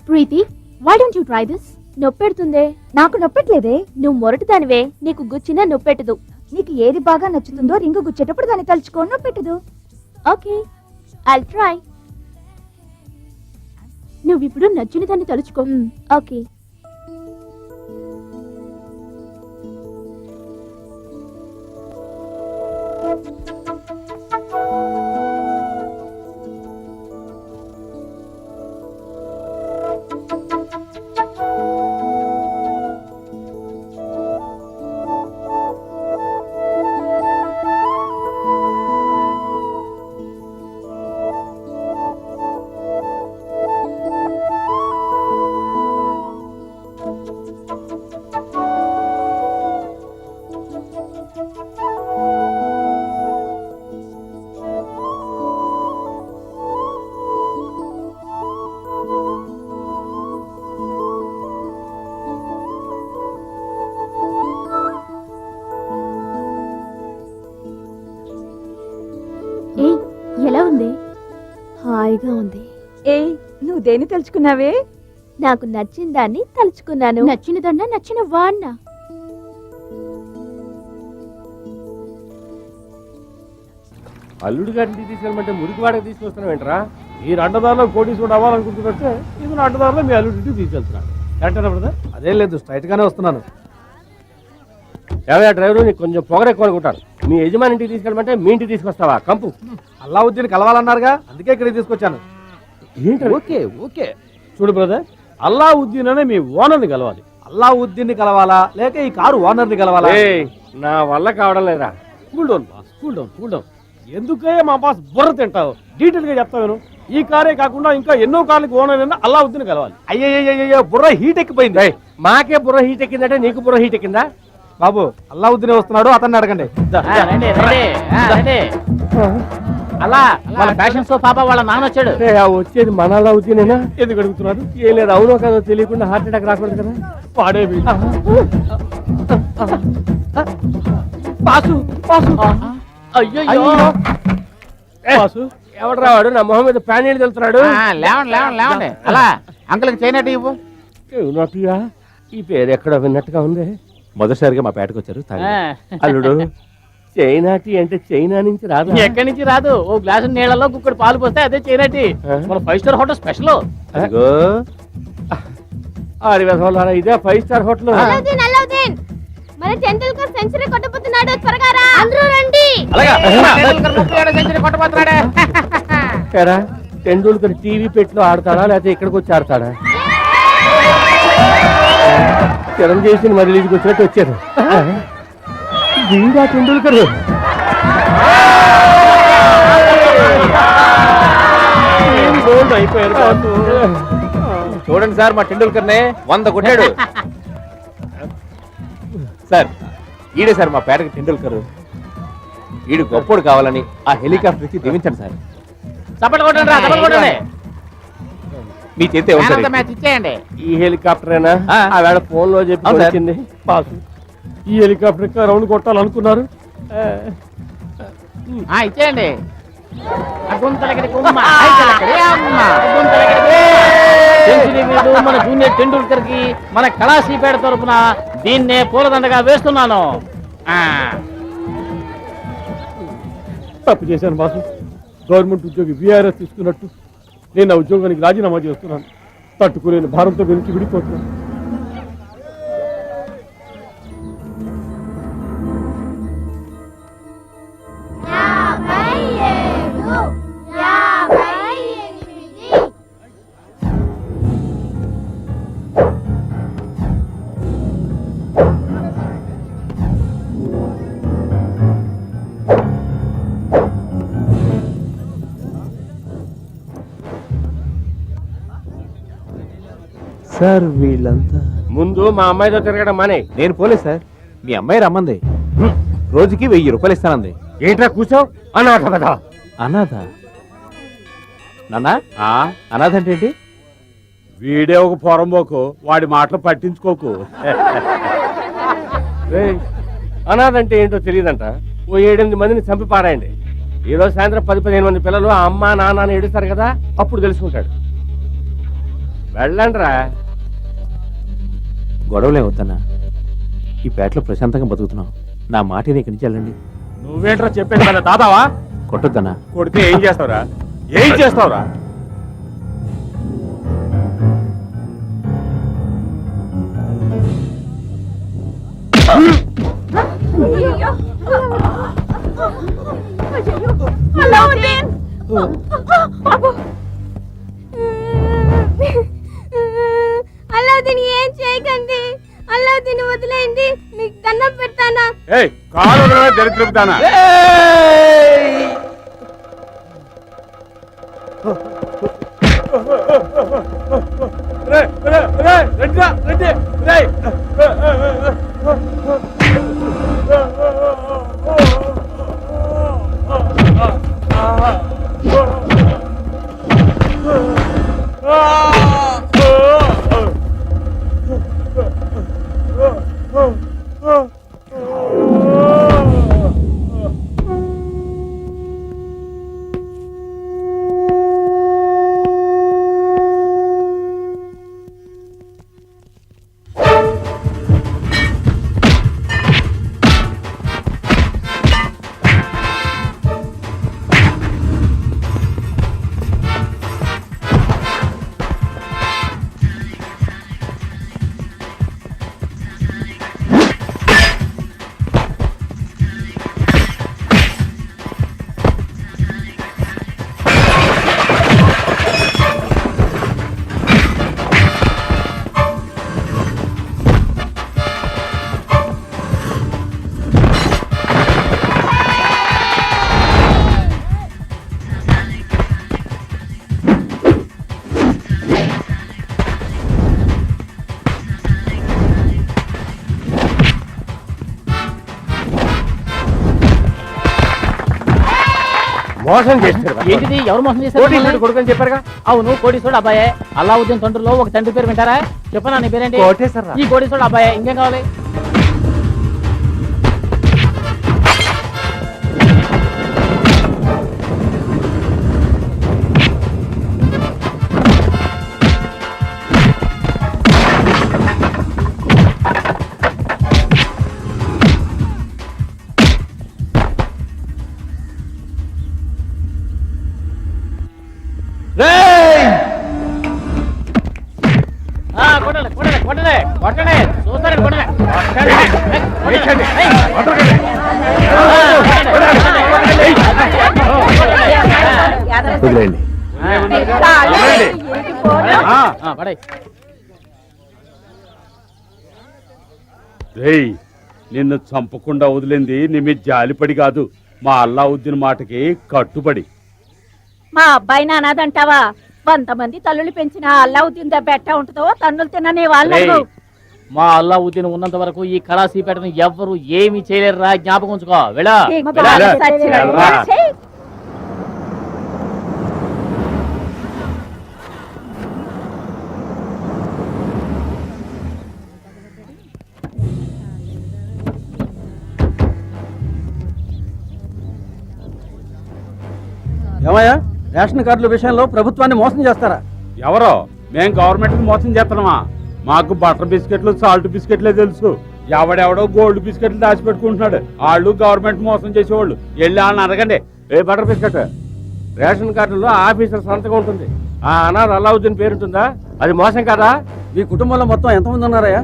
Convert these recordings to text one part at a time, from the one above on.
Preethi, why don't you try this? నొప్పెడుతుందే. నాకు నొప్పెట్లేదే. నువ్వు మొరటిదానివే, నీకు గుచ్చినా నొప్పెట్టదు. నీకు ఏది బాగా నచ్చుతుందో రింగు గుచ్చేటప్పుడు దాన్ని తలుచుకో, నొప్పెట్టదు. Okay, I'll try. నువ్విప్పుడు నచ్చిన దాన్ని తలుచుకో. ఓకే. ఎలా ఉంది? హాయిగా ఉంది. నువ్వు దేన్ని తలుచుకున్నావే? నాకు నచ్చిన దాన్ని తలుచుకున్నాను. నచ్చిన దాన్నా నచ్చిన వాన్నా? అల్లుడు గారిని తీసుకెళ్ళమంటే మురికివాడకి తీసుకొస్తున్నావు ఏంట్రా? మీరు అడ్డదారిలో కోటీశ్వరుడు అవ్వాలనుకుంటున్నట్టే ఇది అడ్డదారిలో మీ అల్లుడింటికి తీసుకెళ్తున్నాను. కరెక్టేనా బ్రదర్? అదేం లేదు, స్ట్రైట్ గానే వస్తున్నాను. ఏవయ్యా డ్రైవరు, నీకు కొంచెం పొగరెక్కువ అనుకుంటాను. మీ యజమాని ఇంటికి తీసుకెళ్ళమంటే మీ ఇంటికి తీసుకొస్తావా? కంపు. అల్లావుద్దీన్ కలవాలన్నారుగా, అందుకే ఇక్కడికి తీసుకొచ్చాను. ఏంటి? ఓకే ఓకే చూడు బ్రదర్, అల్లావుద్దీన్ అనే మీ ఓనర్ని కలవాలి. అల్లావుద్దీన్ కలవాలా లేక ఈ కారు ఓనర్ని కలవాలా? నా వల్ల కావడం లేదా. Cool down boss, cool down cool down. ఎందుకయ్యా మా బాస్ బుర్ర తింటావు? డీటెయిల్ గా చెప్తాను. ఈ కారే కాకుండా ఇంకా ఎన్నో కార్లకు ఓనర్ అయినా అల్లావుద్దీన్ కలవాలి. అయ్యయ్యో, బుర్ర హీట్ ఎక్కిపోయింది. మాకే బుర్ర హీట్ ఎక్కిందంటే నీకు బుర్ర హీట్ ఎక్కిందా? బాబు, అల్లావుద్దీన్ వస్తున్నాడు, అతన్ని అడగండి. అలా వాళ్ళ ఫ్యాషన్ షో పాప వాళ్ళ నాన్న వచ్చాడు. వచ్చేది మన అల్లావుద్దీనేనా? ఎందుకు అడుగుతున్నారు? ఏం లేదు, అవునో కాదో తెలియకుండా హార్ట్ అటాక్ రాకూడదు కదా. పాడే పాసు పాసు. అయ్యో బాసు, ఎవడు రావాడు? నా మొహం మీద ప్యాన్ నీళ్ళు తెలుతున్నాడు. లేవండి అలా అంకుల్కి చేయనట్టు ఇవ్వు. నటుయా, ఈ పేరు ఎక్కడ విన్నట్టుగా ఉంది. మొదటిసారిగా మా పేటకు వచ్చారు. అల్లుడు, చైనాటి అంటే చైనా నుంచి రాదు. ఎక్కడి నుంచి రాదు. ఓ గ్లాసు నీళ్ళలో కుక్కడు పాలు పోస్తే అదే చైనాటి. మన 5 స్టార్ హోటల్ స్పెషల్. ఇదే 5 స్టార్ హోటల్. మన టెండూల్కర్ సెంచరీ కొట్టబోతున్నాడు, త్వరగా రా. అందరూ రండి. సెంచరీ కొట్టబోతున్నాడే. టెండూల్కర్ టీవీ పెట్లో ఆడతాడా లేకపోతే ఇక్కడికి వచ్చి ఆడతాడా? చిరంజీవి మరి రిలీజ్కి వచ్చినట్టు వచ్చారు. వీడా టెండూల్కర్? చూడండి సార్, మా టెండూల్కర్ నే 100 కొట్టాడు. సార్, ఈడే సార్ మా పేటకి టెండూల్కర్. ఈడు గొప్పోడు కావాలని ఆ హెలికాప్టర్ ఇచ్చి దీవించండి సార్. చప్పట్లు కొట్టండి రా, చప్పట్లు కొట్టండి. మీ చేతే మ్యాచ్ ఇచ్చేయండి. ఈ హెలికాప్టరేనా? ఆవేళ ఫోన్ లో చెప్పి వచ్చింది. బాసు, ఈ హెలికాప్టర్ రౌండ్ కొట్టాలనుకున్నారు. ఇచ్చేయండి. మన జూనియర్ టెండూల్కర్ కి మన కళాశీపేట తరపున దీన్నే పూలదండగా వేస్తున్నాను. తప్పు చేశాను బాసు. గవర్నమెంట్ ఉద్యోగి విఆర్ఎస్ తీసుకున్నట్టు నేను ఆ ఉద్యోగానికి రాజీనామా చేస్తున్నాను. తట్టుకోలేని భారంతో వెనక్కి విడిపోతున్నాను. సార్ వీళ్ళంతా ముందు మా అమ్మాయితో తిరగడం మానే. నేను పోలే సార్, మీ అమ్మాయి రమ్మంది. రోజుకి 1000 రూపాయలు ఇస్తానంది. ఏంట్రా కూర్చో? అనాథ కదా. అనాథ? నాన్న, అనాథ అంటే ఏంటి? వీడే ఒక పొరంబోకు, వాడి మాటలు పట్టించుకోకు. అనాథ అంటే ఏంటో తెలియదంట. ఓ 7-8 మందిని చంపి పారాయండి. ఈ రోజు సాయంత్రం 10-15 మంది పిల్లలు అమ్మ నాన్న అని ఏడుస్తారు కదా, అప్పుడు తెలుసుకుంటాడు. వెళ్ళండిరా. గొడవలే వద్దన్నా, ఈ పేటలో ప్రశాంతంగా బతుకుతున్నాం. నా మాటని ఇక్కడి నుంచి వెళ్ళండి. నువ్వేంట్రా చెప్పేది కదా దాదావా? కొట్టొద్దన్నా. కొడితే ఏం చేస్తావురా? ఏం చేస్తావురా? అల్లావుద్దీన్ ఏం చేయకండి, అల్లావుద్దీన్ వదిలేయండి, మీకు దండం పెడతానా. కాలు దరిద్రపుతానా? మోసం చేస్తారు. ఏంటిది? ఎవరు మోసం చేశారు? కోటీశ్వరుడు కొడుకని చెప్పారుగా. అవును, కోటీశ్వరుడు అబ్బాయే. అల్లావుద్దీన్ తండ్రిలో ఒక తండ్రి పేరు వింటారా? చెప్పనా నీ పేరేంటి? కోటేశ్వరరా. ఈ కోటీశ్వరుడు అబ్బాయే. ఇంకేం కావాలి? కొట్టండి కొట్టండి కొట్టండి కొట్టండి, చూస్తారండి కొట్టండి. వదిలేయండి. నిన్ను చంపకుండా వదిలింది నీ మీద జాలిపడి కాదు, మా అల్లావుద్దీన్ మాటకి కట్టుబడి. మా అబ్బాయి నానాదంటావా? 100 మంది తల్లులు పెంచిన అల్లావుద్దీన్ దెబ్బ ఎట్టా ఉంటుందో తన్నులు తిననే వాళ్ళు. మా అల్లావుద్దీన్ ఉన్నంత వరకు ఈ కళాసీపేటను ఎవ్వరు ఏమీ చేయలేరురా, జ్ఞాపకం ఉంచుకో. వెళ్ళా ఏమయ్యా, రేషన్ కార్డుల విషయంలో ప్రభుత్వాన్ని మోసం చేస్తారా? ఎవరో? మేం గవర్నమెంట్ మోసం చేస్తున్నామా? మాకు బటర్ బిస్కెట్లు సాల్ట్ బిస్కెట్లే తెలుసు. ఎవడెవడో గోల్డ్ బిస్కెట్లు దాచిపెట్టుకుంటున్నాడు. వాళ్ళు గవర్నమెంట్ మోసం చేసేవాళ్ళు. వెళ్ళి వాళ్ళని అడగండి. ఏ బటర్ బిస్కెట్? రేషన్ కార్డులో ఆఫీసర్ సంతకం ఉంటుంది. ఆ అనాథ అల్లావుద్దీన్ పేరుంటుందా? అది మోసం కదా? మీ కుటుంబంలో మొత్తం ఎంతమంది ఉన్నారయ్యా?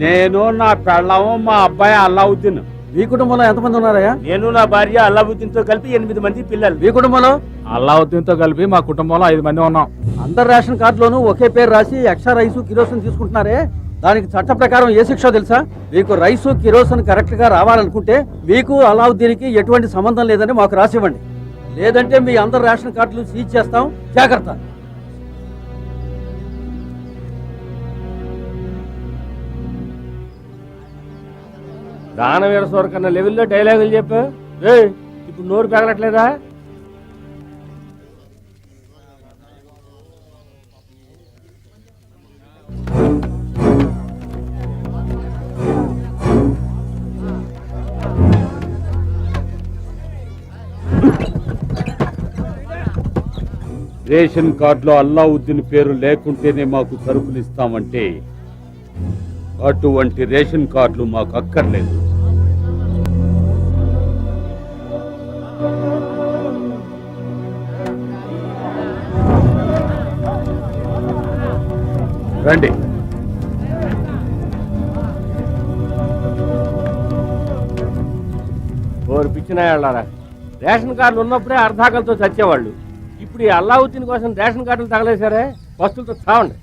నేను, నా పెళ్ళాము, మా అబ్బాయి అల్లావుద్దీన్. మీ కుటుంబంలో ఎంతమంది ఉన్నారయ్యా? నేను, నా భార్య అల్లావుద్దీన్ తో కలిపి 8 మంది పిల్లలు. మీ కుటుంబంలో? అల్లావుద్దీన్ తో కలిపి మా కుటుంబంలో 5 మంది ఉన్నాం. అందరు రేషన్ కార్డులోనూ ఒకే పేరు రాసి ఎక్స్ట్రా రైసు కిరోసిన్ తీసుకుంటున్నారే, దానికి చట్ట ప్రకారం ఏ శిక్ష తెలుసా? మీకు రైసు కిరోసిన్ కరెక్ట్ గా రావాలనుకుంటే మీకు అల్లావుద్దీన్కి ఎటువంటి సంబంధం లేదని మాకు రాసివ్వండి. లేదంటే మీ అందరు రేషన్ కార్డులు సీజ్ చేస్తాం. జాగ్రత్త. దానవీర సోర కన్నా లెవెల్లో డైలాగులు చెప్పు. ఇప్పుడు నోరు పెగలట్లేదా? రేషన్ కార్డులో అల్లావుద్దీన్ పేరు లేకుంటేనే మాకు సరుకులు ఇస్తామంటే అటువంటి రేషన్ కార్డులు మాకు అక్కర్లేదు. రండి. ఓరు పిచ్చినాయాళ్ళారా, రేషన్ కార్డులు ఉన్నప్పుడే అర్ధాకలతో చచ్చేవాళ్ళు. ఇప్పుడు ఈ అల్లావుద్దీన్ కోసం రేషన్ కార్డులు తగలేశారే, వస్తువులతో చావండి.